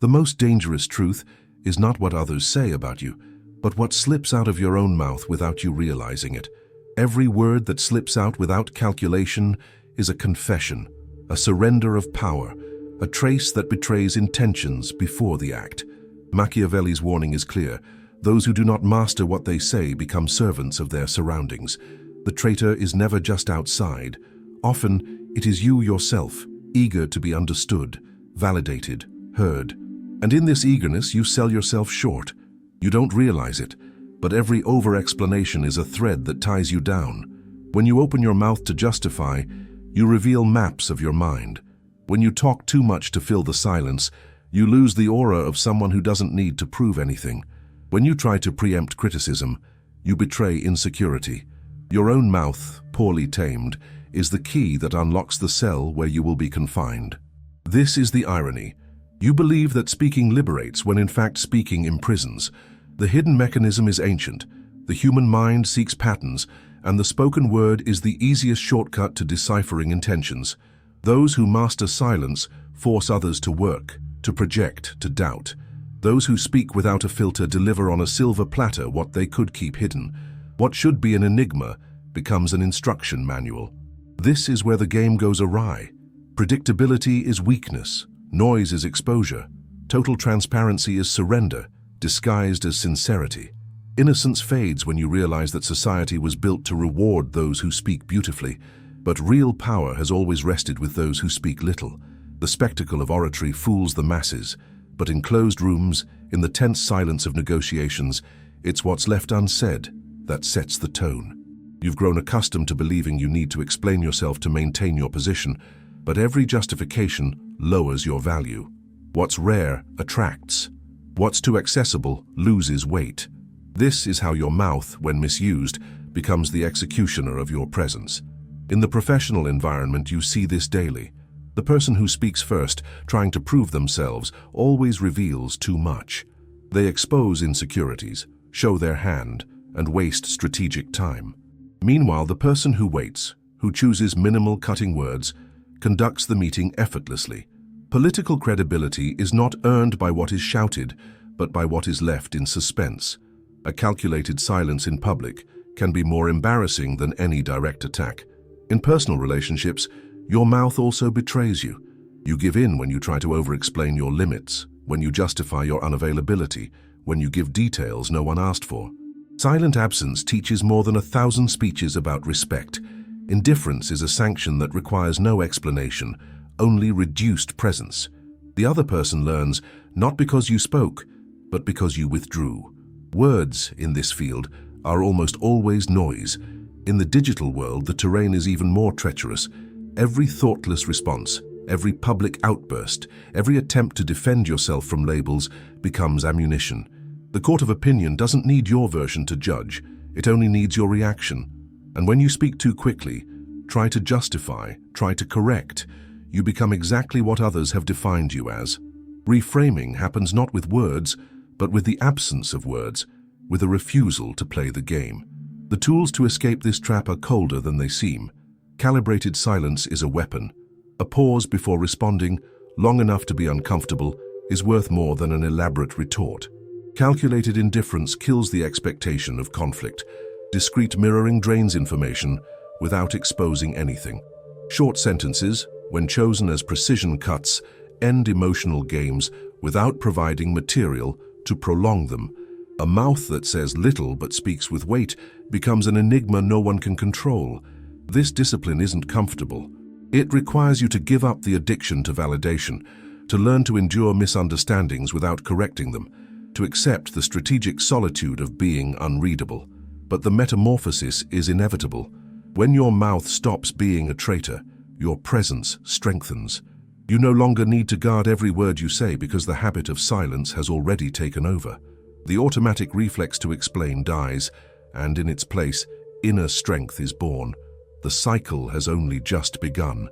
The most dangerous truth is not what others say about you, but what slips out of your own mouth without you realizing it. Every word that slips out without calculation is a confession, a surrender of power, a trace that betrays intentions before the act. Machiavelli's warning is clear. Those who do not master what they say become servants of their surroundings. The traitor is never just outside. Often, it is you yourself, eager to be understood, validated, heard. And in this eagerness, you sell yourself short. You don't realize it, but every over-explanation is a thread that ties you down. When you open your mouth to justify, you reveal maps of your mind. When you talk too much to fill the silence, you lose the aura of someone who doesn't need to prove anything. When you try to preempt criticism, you betray insecurity. Your own mouth, poorly tamed, is the key that unlocks the cell where you will be confined. This is the irony. You believe that speaking liberates when in fact speaking imprisons. The hidden mechanism is ancient. The human mind seeks patterns, and the spoken word is the easiest shortcut to deciphering intentions. Those who master silence force others to work, to project, to doubt. Those who speak without a filter deliver on a silver platter what they could keep hidden. What should be an enigma becomes an instruction manual. This is where the game goes awry. Predictability is weakness. Noise is exposure. Total transparency is surrender, disguised as sincerity. Innocence fades when you realize that society was built to reward those who speak beautifully, but real power has always rested with those who speak little. The spectacle of oratory fools the masses, but in closed rooms, in the tense silence of negotiations, it's what's left unsaid that sets the tone. You've grown accustomed to believing you need to explain yourself to maintain your position, but every justification lowers your value. What's rare attracts. What's too accessible loses weight. This is how your mouth, when misused, becomes the executioner of your presence. In the professional environment, you see this daily. The person who speaks first, trying to prove themselves, always reveals too much. They expose insecurities, show their hand, and waste strategic time. Meanwhile, the person who waits, who chooses minimal cutting words, conducts the meeting effortlessly. Political credibility is not earned by what is shouted, but by what is left in suspense. A calculated silence in public can be more embarrassing than any direct attack. In personal relationships, your mouth also betrays you. You give in when you try to over-explain your limits, when you justify your unavailability, when you give details no one asked for. Silent absence teaches more than 1,000 speeches about respect. Indifference is a sanction that requires no explanation, only reduced presence. The other person learns not because you spoke, but because you withdrew. Words, in this field, are almost always noise. In the digital world, the terrain is even more treacherous. Every thoughtless response, every public outburst, every attempt to defend yourself from labels becomes ammunition. The court of opinion doesn't need your version to judge, it only needs your reaction. And when you speak too quickly, try to justify, try to correct, you become exactly what others have defined you as. Reframing happens not with words, but with the absence of words, with a refusal to play the game. The tools to escape this trap are colder than they seem. Calibrated silence is a weapon. A pause before responding, long enough to be uncomfortable, is worth more than an elaborate retort. Calculated indifference kills the expectation of conflict. Discreet mirroring drains information without exposing anything. Short sentences, when chosen as precision cuts, end emotional games without providing material to prolong them. A mouth that says little but speaks with weight becomes an enigma no one can control. This discipline isn't comfortable. It requires you to give up the addiction to validation, to learn to endure misunderstandings without correcting them, to accept the strategic solitude of being unreadable. But the metamorphosis is inevitable. When your mouth stops being a traitor, your presence strengthens. You no longer need to guard every word you say because the habit of silence has already taken over. The automatic reflex to explain dies, and in its place, inner strength is born. The cycle has only just begun.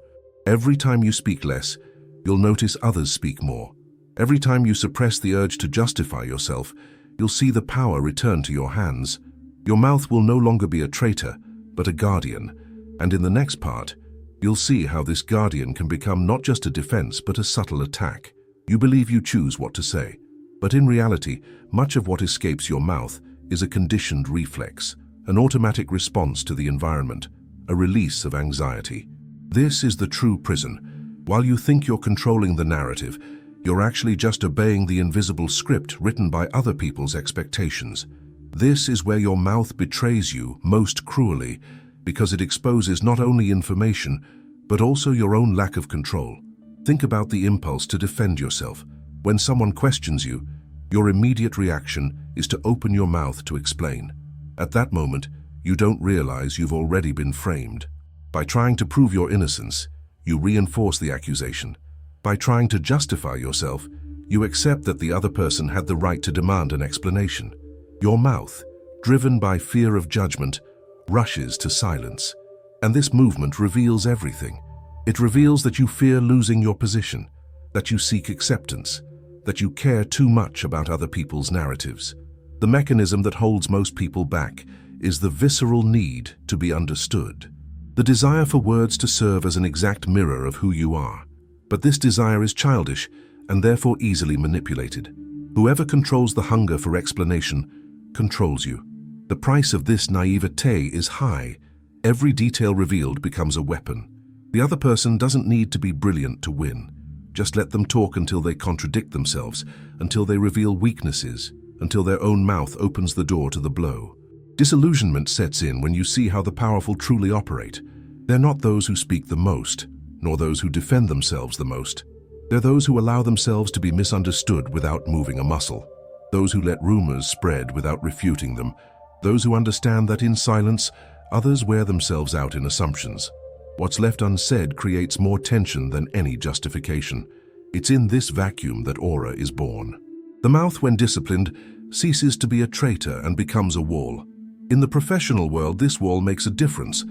Every time you speak less, you'll notice others speak more. Every time you suppress the urge to justify yourself, you'll see the power return to your hands. Your mouth will no longer be a traitor, but a guardian. And in the next part, you'll see how this guardian can become not just a defense, but a subtle attack. You believe you choose what to say. But in reality, much of what escapes your mouth is a conditioned reflex, an automatic response to the environment, a release of anxiety. This is the true prison. While you think you're controlling the narrative, you're actually just obeying the invisible script written by other people's expectations. This is where your mouth betrays you most cruelly, because it exposes not only information, but also your own lack of control. Think about the impulse to defend yourself. When someone questions you, your immediate reaction is to open your mouth to explain. At that moment, you don't realize you've already been framed. By trying to prove your innocence, you reinforce the accusation. By trying to justify yourself, you accept that the other person had the right to demand an explanation. Your mouth, driven by fear of judgment, rushes to silence. And this movement reveals everything. It reveals that you fear losing your position, that you seek acceptance, that you care too much about other people's narratives. The mechanism that holds most people back is the visceral need to be understood. The desire for words to serve as an exact mirror of who you are. But this desire is childish and therefore easily manipulated. Whoever controls the hunger for explanation controls you. The price of this naivete is high. Every detail revealed becomes a weapon. The other person doesn't need to be brilliant to win. Just let them talk until they contradict themselves, until they reveal weaknesses, until their own mouth opens the door to the blow. Disillusionment sets in when you see how the powerful truly operate. They're not those who speak the most, nor those who defend themselves the most. They're those who allow themselves to be misunderstood without moving a muscle. Those who let rumors spread without refuting them. Those who understand that in silence, others wear themselves out in assumptions. What's left unsaid creates more tension than any justification. It's in this vacuum that aura is born. The mouth, when disciplined, ceases to be a traitor and becomes a wall. In the professional world, this wall makes a difference.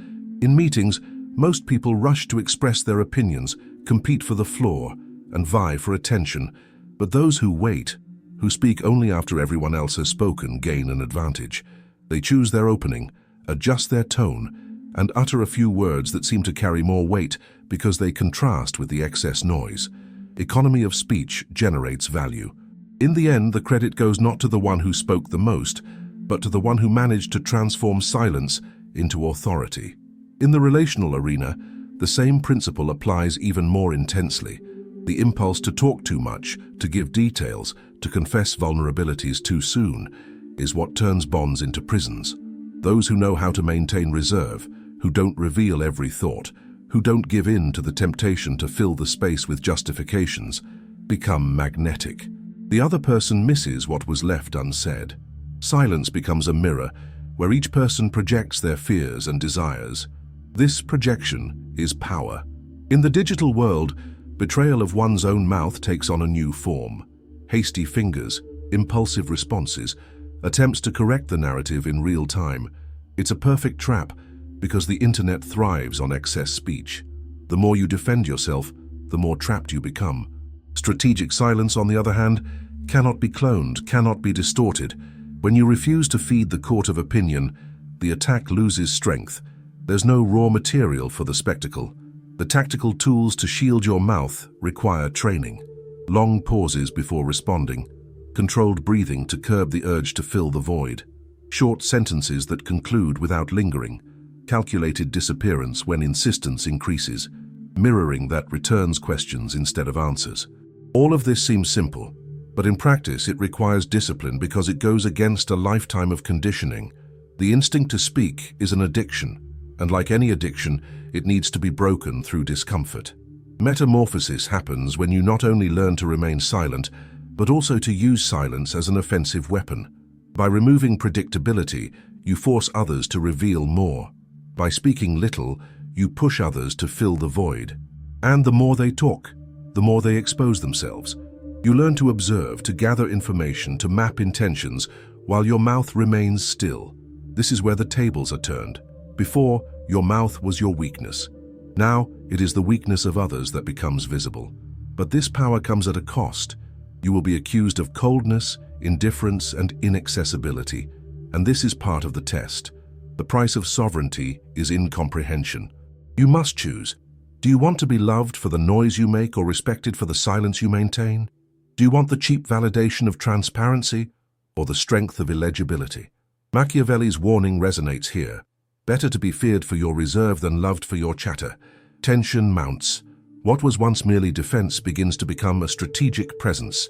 In meetings, most people rush to express their opinions, compete for the floor, and vie for attention. But those who wait, who speak only after everyone else has spoken, gain an advantage. They choose their opening, adjust their tone, and utter a few words that seem to carry more weight because they contrast with the excess noise. Economy of speech generates value. In the end, the credit goes not to the one who spoke the most, but to the one who managed to transform silence into authority. In the relational arena, the same principle applies even more intensely. The impulse to talk too much, to give details, to confess vulnerabilities too soon, is what turns bonds into prisons. Those who know how to maintain reserve, who don't reveal every thought, who don't give in to the temptation to fill the space with justifications, become magnetic. The other person misses what was left unsaid. Silence becomes a mirror where each person projects their fears and desires. This projection is power. In the digital world, betrayal of one's own mouth takes on a new form. Hasty fingers, impulsive responses, attempts to correct the narrative in real time. It's a perfect trap because the internet thrives on excess speech. The more you defend yourself, the more trapped you become. Strategic silence, on the other hand, cannot be cloned, cannot be distorted. When you refuse to feed the court of opinion, the attack loses strength. There's no raw material for the spectacle. The tactical tools to shield your mouth require training. Long pauses before responding, controlled breathing to curb the urge to fill the void, short sentences that conclude without lingering, calculated disappearance when insistence increases, mirroring that returns questions instead of answers. All of this seems simple, but in practice it requires discipline because it goes against a lifetime of conditioning. The instinct to speak is an addiction, and like any addiction, it needs to be broken through discomfort. Metamorphosis happens when you not only learn to remain silent, but also to use silence as an offensive weapon. By removing predictability, you force others to reveal more. By speaking little, you push others to fill the void. And the more they talk, the more they expose themselves. You learn to observe, to gather information, to map intentions, while your mouth remains still. This is where the tables are turned. Before, your mouth was your weakness. Now, it is the weakness of others that becomes visible. But this power comes at a cost. You will be accused of coldness, indifference, and inaccessibility. And this is part of the test. The price of sovereignty is incomprehension. You must choose. Do you want to be loved for the noise you make or respected for the silence you maintain? Do you want the cheap validation of transparency or the strength of illegibility? Machiavelli's warning resonates here. Better to be feared for your reserve than loved for your chatter. Tension mounts. What was once merely defense begins to become a strategic presence.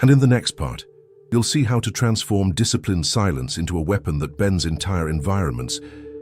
And in the next part, you'll see how to transform disciplined silence into a weapon that bends entire environments,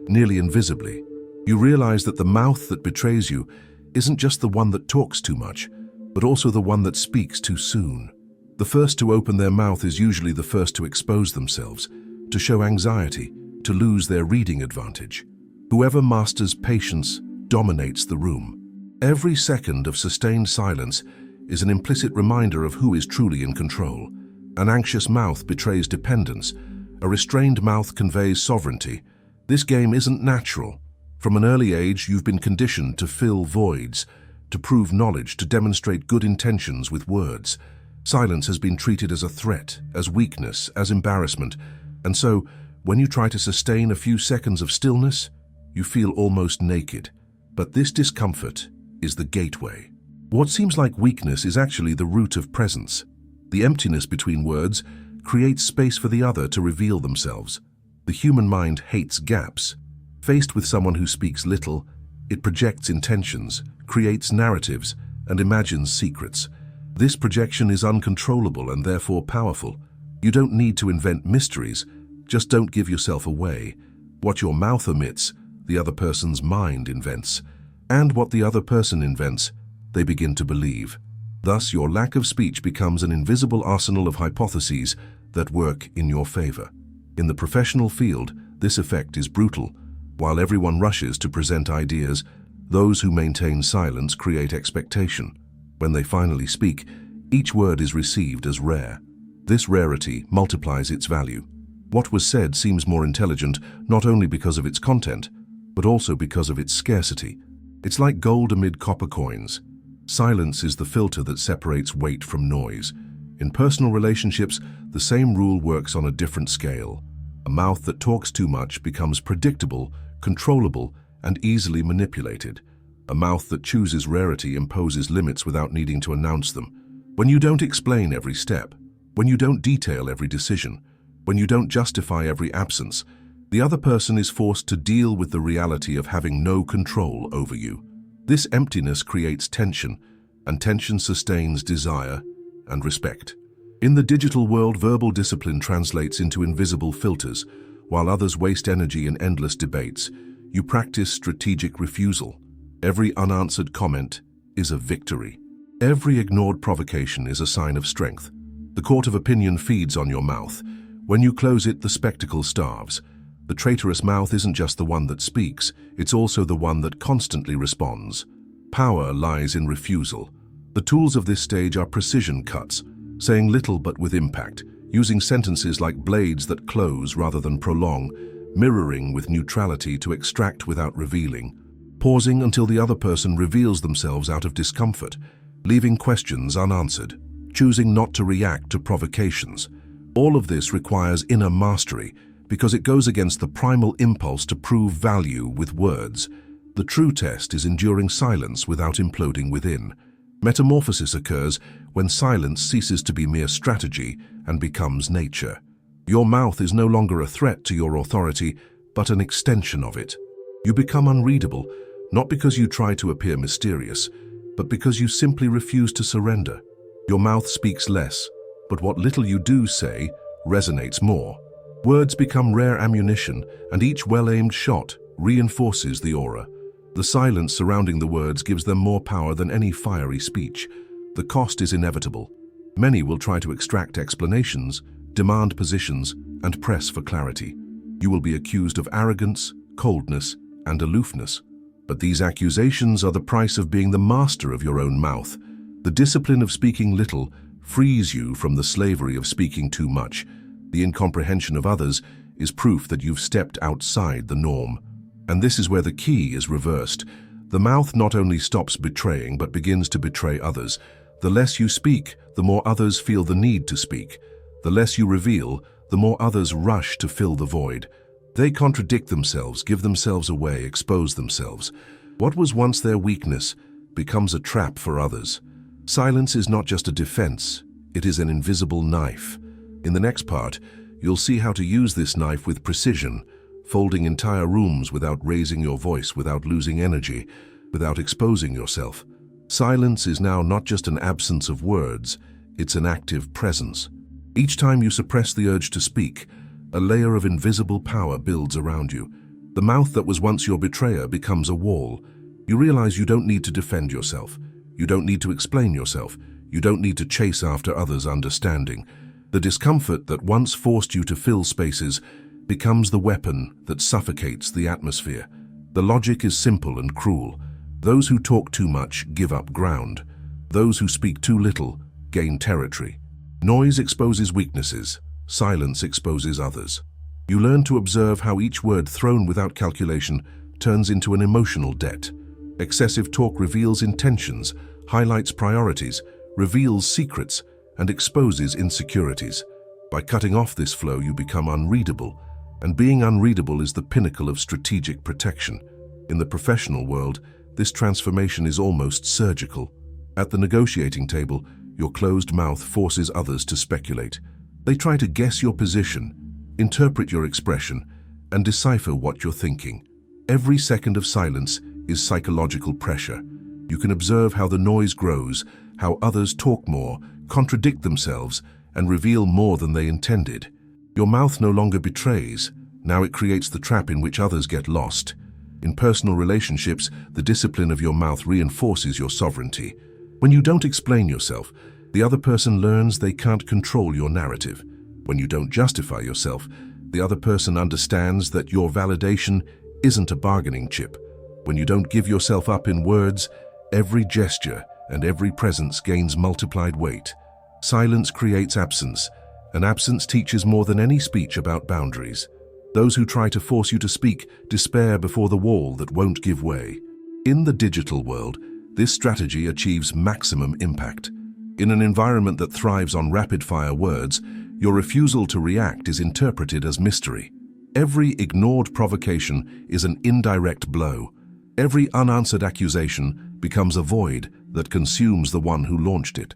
nearly invisibly. You realize that the mouth that betrays you isn't just the one that talks too much, but also the one that speaks too soon. The first to open their mouth is usually the first to expose themselves, to show anxiety, to lose their reading advantage. Whoever masters patience dominates the room. Every second of sustained silence is an implicit reminder of who is truly in control. An anxious mouth betrays dependence. A restrained mouth conveys sovereignty. This game isn't natural. From an early age, you've been conditioned to fill voids, to prove knowledge, to demonstrate good intentions with words. Silence has been treated as a threat, as weakness, as embarrassment. And so, when you try to sustain a few seconds of stillness, you feel almost naked. But this discomfort is the gateway. What seems like weakness is actually the root of presence. The emptiness between words creates space for the other to reveal themselves. The human mind hates gaps. Faced with someone who speaks little, it projects intentions, creates narratives, and imagines secrets. This projection is uncontrollable and therefore powerful. You don't need to invent mysteries, just don't give yourself away. What your mouth omits, the other person's mind invents. And what the other person invents, they begin to believe. Thus, your lack of speech becomes an invisible arsenal of hypotheses that work in your favor. In the professional field, this effect is brutal. While everyone rushes to present ideas, those who maintain silence create expectation. When they finally speak, each word is received as rare. This rarity multiplies its value. What was said seems more intelligent not only because of its content, but also because of its scarcity. It's like gold amid copper coins. Silence is the filter that separates weight from noise. In personal relationships, the same rule works on a different scale. A mouth that talks too much becomes predictable, controllable, and easily manipulated. A mouth that chooses rarity imposes limits without needing to announce them. When you don't explain every step, when you don't detail every decision, when you don't justify every absence, the other person is forced to deal with the reality of having no control over you. This emptiness creates tension, and tension sustains desire and respect. In the digital world, verbal discipline translates into invisible filters. While others waste energy in endless debates, you practice strategic refusal. Every unanswered comment is a victory. Every ignored provocation is a sign of strength. The court of opinion feeds on your mouth. When you close it, the spectacle starves. The traitorous mouth isn't just the one that speaks, it's also the one that constantly responds. Power lies in refusal. The tools of this stage are precision cuts, saying little but with impact, using sentences like blades that close rather than prolong, mirroring with neutrality to extract without revealing, pausing until the other person reveals themselves out of discomfort, leaving questions unanswered, choosing not to react to provocations. All of this requires inner mastery, because it goes against the primal impulse to prove value with words. The true test is enduring silence without imploding within. Metamorphosis occurs when silence ceases to be mere strategy and becomes nature. Your mouth is no longer a threat to your authority, but an extension of it. You become unreadable, not because you try to appear mysterious, but because you simply refuse to surrender. Your mouth speaks less, but what little you do say resonates more. Words become rare ammunition, and each well-aimed shot reinforces the aura. The silence surrounding the words gives them more power than any fiery speech. The cost is inevitable. Many will try to extract explanations, demand positions, and press for clarity. You will be accused of arrogance, coldness, and aloofness. But these accusations are the price of being the master of your own mouth. The discipline of speaking little frees you from the slavery of speaking too much. The incomprehension of others is proof that you've stepped outside the norm. And this is where the key is reversed. The mouth not only stops betraying, but begins to betray others. The less you speak, the more others feel the need to speak. The less you reveal, the more others rush to fill the void. They contradict themselves, give themselves away, expose themselves. What was once their weakness becomes a trap for others. Silence is not just a defense, It is an invisible knife. In the next part, you'll see how to use this knife with precision, folding entire rooms without raising your voice, without losing energy, without exposing yourself. Silence is now not just an absence of words, it's an active presence. Each time you suppress the urge to speak, a layer of invisible power builds around you. The mouth that was once your betrayer becomes a wall. You realize you don't need to defend yourself. You don't need to explain yourself. You don't need to chase after others' understanding. The discomfort that once forced you to fill spaces becomes the weapon that suffocates the atmosphere. The logic is simple and cruel. Those who talk too much give up ground. Those who speak too little gain territory. Noise exposes weaknesses. Silence exposes others. You learn to observe how each word thrown without calculation turns into an emotional debt. Excessive talk reveals intentions, highlights priorities, reveals secrets, and exposes insecurities. By cutting off this flow, you become unreadable, and being unreadable is the pinnacle of strategic protection. In the professional world, this transformation is almost surgical. At the negotiating table, your closed mouth forces others to speculate. They try to guess your position, interpret your expression, and decipher what you're thinking. Every second of silence is psychological pressure. You can observe how the noise grows, how others talk more, contradict themselves, and reveal more than they intended. Your mouth no longer betrays. Now it creates the trap in which others get lost. In personal relationships, the discipline of your mouth reinforces your sovereignty. When you don't explain yourself, the other person learns they can't control your narrative. When you don't justify yourself, the other person understands that your validation isn't a bargaining chip. When you don't give yourself up in words, every gesture and every presence gains multiplied weight. Silence creates absence, and absence teaches more than any speech about boundaries. Those who try to force you to speak despair before the wall that won't give way. In the digital world, this strategy achieves maximum impact. In an environment that thrives on rapid-fire words, your refusal to react is interpreted as mystery. Every ignored provocation is an indirect blow. Every unanswered accusation becomes a void that consumes the one who launched it.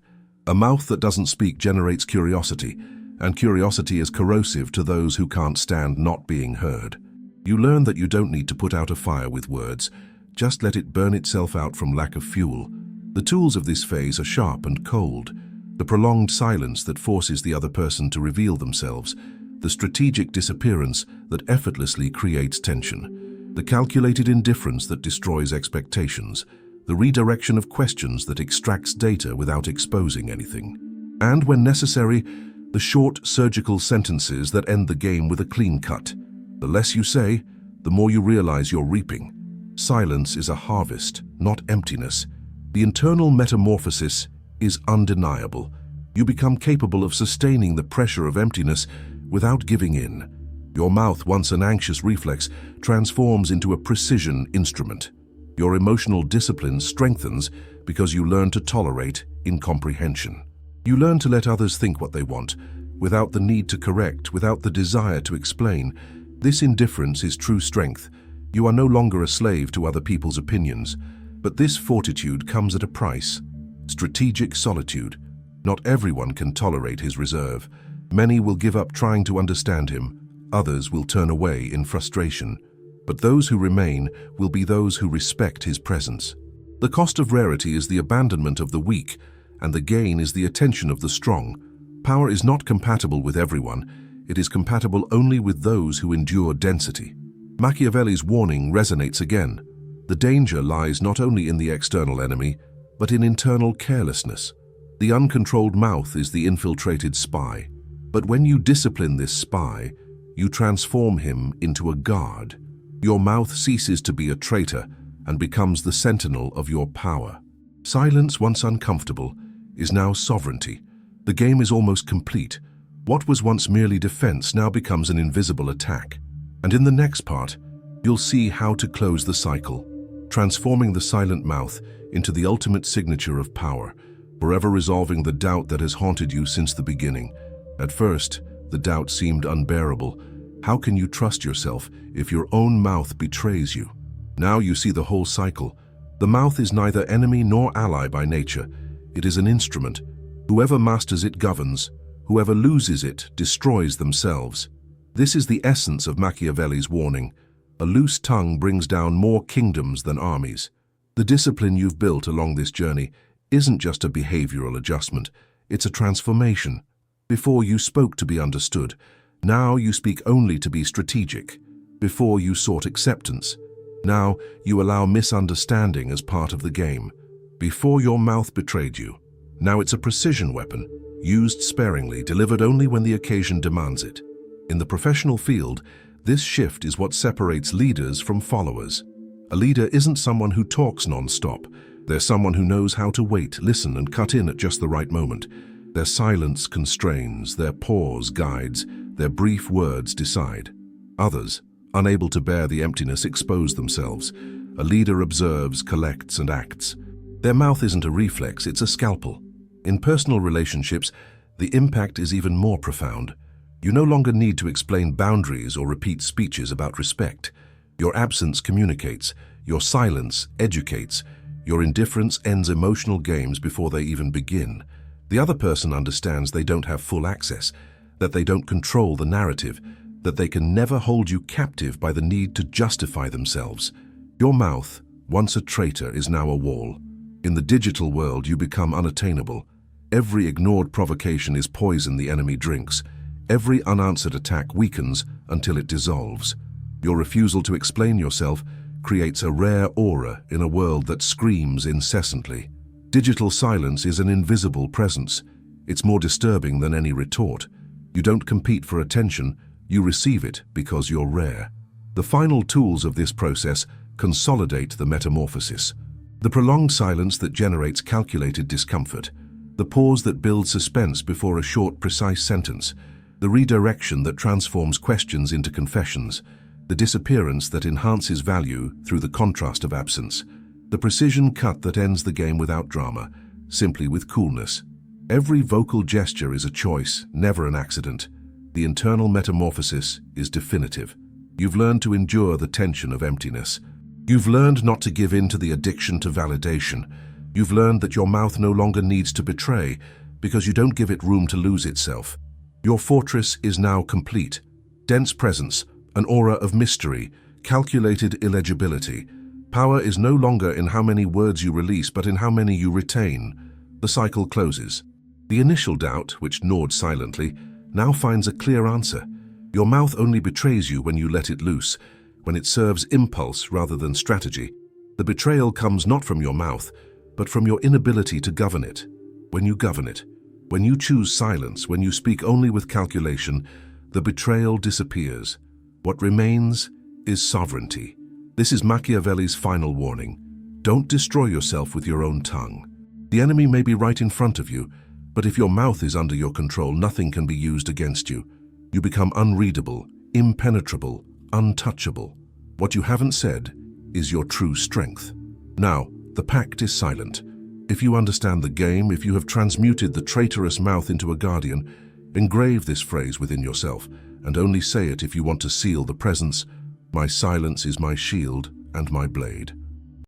A mouth that doesn't speak generates curiosity, and curiosity is corrosive to those who can't stand not being heard. You learn that you don't need to put out a fire with words, just let it burn itself out from lack of fuel. The tools of this phase are sharp and cold. The prolonged silence that forces the other person to reveal themselves, the strategic disappearance that effortlessly creates tension, the calculated indifference that destroys expectations, the redirection of questions that extracts data without exposing anything. And when necessary, the short surgical sentences that end the game with a clean cut. The less you say, the more you realize you're reaping. Silence is a harvest, not emptiness. The internal metamorphosis is undeniable. You become capable of sustaining the pressure of emptiness without giving in. Your mouth, once an anxious reflex, transforms into a precision instrument. Your emotional discipline strengthens because you learn to tolerate incomprehension. You learn to let others think what they want, without the need to correct, without the desire to explain. This indifference is true strength. You are no longer a slave to other people's opinions, but this fortitude comes at a price. Strategic solitude. Not everyone can tolerate his reserve. Many will give up trying to understand him. Others will turn away in frustration. But those who remain will be those who respect his presence. The cost of rarity is the abandonment of the weak, and the gain is the attention of the strong. Power is not compatible with everyone. It is compatible only with those who endure density. Machiavelli's warning resonates again. The danger lies not only in the external enemy, but in internal carelessness. The uncontrolled mouth is the infiltrated spy. But when you discipline this spy, you transform him into a guard. Your mouth ceases to be a traitor and becomes the sentinel of your power. Silence, once uncomfortable, is now sovereignty. The game is almost complete. What was once merely defense now becomes an invisible attack. And in the next part, you'll see how to close the cycle, transforming the silent mouth into the ultimate signature of power, forever resolving the doubt that has haunted you since the beginning. At first, the doubt seemed unbearable. How can you trust yourself if your own mouth betrays you? Now you see the whole cycle. The mouth is neither enemy nor ally by nature. It is an instrument. Whoever masters it governs. Whoever loses it destroys themselves. This is the essence of Machiavelli's warning. A loose tongue brings down more kingdoms than armies. The discipline you've built along this journey isn't just a behavioral adjustment, it's a transformation. Before you spoke to be understood, now you speak only to be strategic. Before you sought acceptance, now you allow misunderstanding as part of the game. Before your mouth betrayed you, now it's a precision weapon, used sparingly, delivered only when the occasion demands it. In the professional field, this shift is what separates leaders from followers. A leader isn't someone who talks non-stop. They're someone who knows how to wait, listen, and cut in at just the right moment. Their silence constrains, their pause guides, their brief words decide. Others, unable to bear the emptiness, expose themselves. A leader observes, collects, and acts. Their mouth isn't a reflex, it's a scalpel. In personal relationships, the impact is even more profound. You no longer need to explain boundaries or repeat speeches about respect. Your absence communicates, your silence educates, your indifference ends emotional games before they even begin. The other person understands they don't have full access, that they don't control the narrative, that they can never hold you captive by the need to justify themselves. Your mouth, once a traitor, is now a wall. In the digital world, you become unattainable. Every ignored provocation is poison the enemy drinks. Every unanswered attack weakens until it dissolves. Your refusal to explain yourself creates a rare aura in a world that screams incessantly. Digital silence is an invisible presence. It's more disturbing than any retort. You don't compete for attention, you receive it because you're rare. The final tools of this process consolidate the metamorphosis. The prolonged silence that generates calculated discomfort. The pause that builds suspense before a short, precise sentence. The redirection that transforms questions into confessions. The disappearance that enhances value through the contrast of absence. The precision cut that ends the game without drama, simply with coolness. Every vocal gesture is a choice, never an accident. The internal metamorphosis is definitive. You've learned to endure the tension of emptiness. You've learned not to give in to the addiction to validation. You've learned that your mouth no longer needs to betray because you don't give it room to lose itself. Your fortress is now complete. Dense presence, an aura of mystery, calculated illegibility. Power is no longer in how many words you release, but in how many you retain. The cycle closes. The initial doubt, which gnawed silently, now finds a clear answer. Your mouth only betrays you when you let it loose, when it serves impulse rather than strategy. The betrayal comes not from your mouth, but from your inability to govern it. When you govern it, when you choose silence, when you speak only with calculation, the betrayal disappears. What remains is sovereignty. This is Machiavelli's final warning. Don't destroy yourself with your own tongue. The enemy may be right in front of you, but if your mouth is under your control, nothing can be used against you. You become unreadable, impenetrable, untouchable. What you haven't said is your true strength. Now, the pact is silent. If you understand the game, if you have transmuted the traitorous mouth into a guardian, engrave this phrase within yourself, and only say it if you want to seal the presence, "My silence is my shield and my blade."